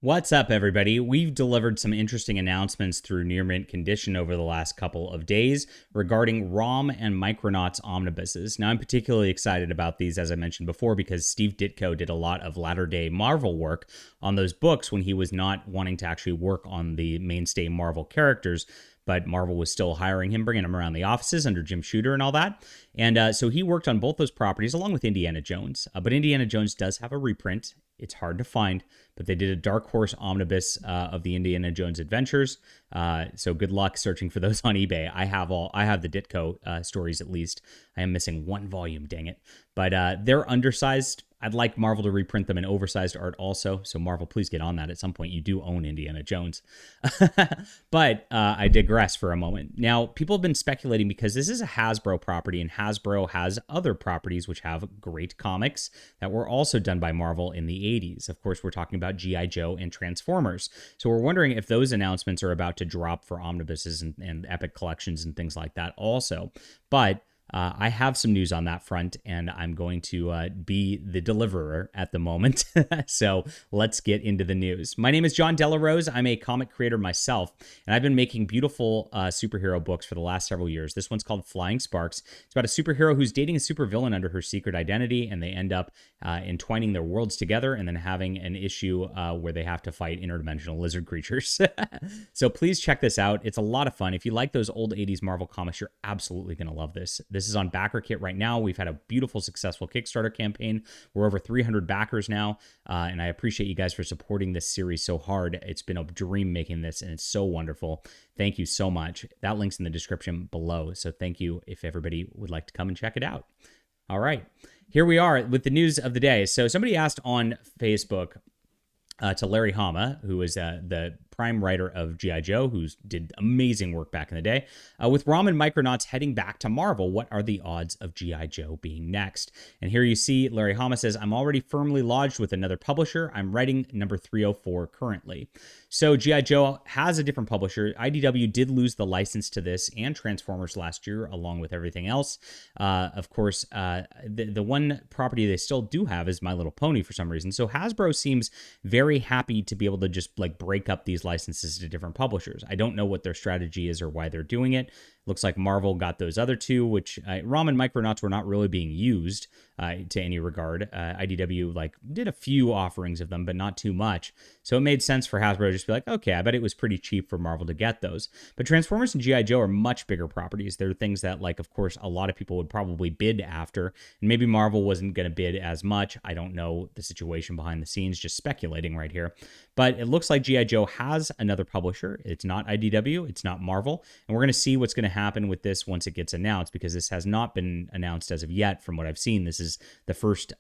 What's up, everybody? We've delivered some interesting announcements through near mint condition over the last couple of days regarding ROM and Micronauts omnibuses. Now, I'm particularly excited about these, as I mentioned before, because Steve Ditko did a lot of latter day Marvel work on those books when he was not wanting to actually work on the mainstay Marvel characters. But Marvel was still hiring him, bringing him around the offices under Jim Shooter and all that. And so he worked on both those properties along with Indiana Jones. But Indiana Jones does have a reprint. It's hard to find, but they did a Dark Horse omnibus of the Indiana Jones adventures. So good luck searching for those on eBay. I have the Ditko stories at least. I am missing one volume, dang it. But they're undersized. I'd like Marvel to reprint them in oversized art also. So Marvel, please get on that. At some point, you do own Indiana Jones. But I digress for a moment. Now, people have been speculating because this is a Hasbro property, and Hasbro has other properties which have great comics that were also done by Marvel in the 80s. Of course, we're talking about G.I. Joe and Transformers. So we're wondering if those announcements are about to drop for omnibuses and epic collections and things like that also. But I have some news on that front, and I'm going to be the deliverer at the moment. So let's get into the news. My name is John Delarose. I'm a comic creator myself, and I've been making beautiful superhero books for the last several years. This one's called Flying Sparks. It's about a superhero who's dating a supervillain under her secret identity, and they end up entwining their worlds together and then having an issue where they have to fight interdimensional lizard creatures. So please check this out. It's a lot of fun. If you like those old 80s Marvel comics, you're absolutely going to love this. This is on BackerKit right now. We've had a beautiful, successful Kickstarter campaign. We're over 300 backers now, and I appreciate you guys for supporting this series so hard. It's been a dream making this, and it's so wonderful. Thank you so much. That link's in the description below, so thank you if everybody would like to come and check it out. All right, here we are with the news of the day. So somebody asked on Facebook to Larry Hama, who is the prime writer of G.I. Joe, who did amazing work back in the day. With ROM and Micronauts heading back to Marvel, what are the odds of G.I. Joe being next? And here you see Larry Hama says, I'm already firmly lodged with another publisher. I'm writing number 304 currently. So G.I. Joe has a different publisher. IDW did lose the license to this and Transformers last year, along with everything else. Of course, the one property they still do have is My Little Pony for some reason. So Hasbro seems very happy to be able to just like break up these licenses to different publishers. I don't know what their strategy is or why they're doing it. Looks like Marvel got those other two, which ROM and Micronauts were not really being used to any regard. IDW like did a few offerings of them, but not too much. So it made sense for Hasbro to just be like, okay, I bet it was pretty cheap for Marvel to get those. But Transformers and G.I. Joe are much bigger properties. They're things that, like, of course, a lot of people would probably bid after. And maybe Marvel wasn't going to bid as much. I don't know the situation behind the scenes, just speculating right here. But it looks like G.I. Joe has another publisher. It's not IDW. It's not Marvel. And we're going to see what's going to happen with this once it gets announced, because this has not been announced as of yet from what I've seen. This is the first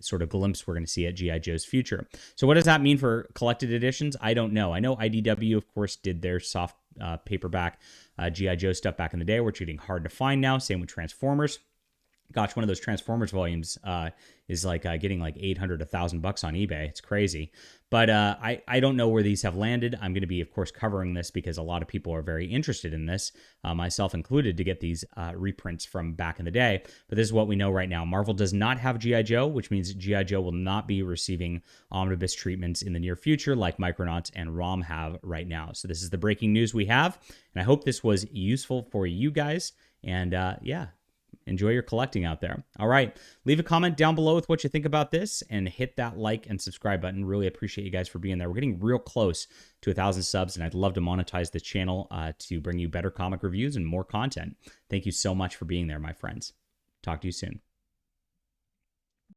sort of glimpse we're going to see at G.I. Joe's future. So what does that mean for collected editions? I don't know. I know IDW, of course, did their soft paperback G.I. Joe stuff back in the day, which is getting hard to find now. Same with Transformers. Gosh, one of those Transformers volumes is like getting like $800, $1,000 on eBay. It's crazy. But I don't know where these have landed. I'm going to be, of course, covering this because a lot of people are very interested in this, myself included, to get these reprints from back in the day. But this is what we know right now. Marvel does not have G.I. Joe, which means G.I. Joe will not be receiving omnibus treatments in the near future like Micronauts and ROM have right now. So this is the breaking news we have. And I hope this was useful for you guys. And yeah. Enjoy your collecting out there. All right. Leave a comment down below with what you think about this and hit that like and subscribe button. Really appreciate you guys for being there. We're getting real close to 1,000 subs, and I'd love to monetize this channel to bring you better comic reviews and more content. Thank you so much for being there, my friends. Talk to you soon.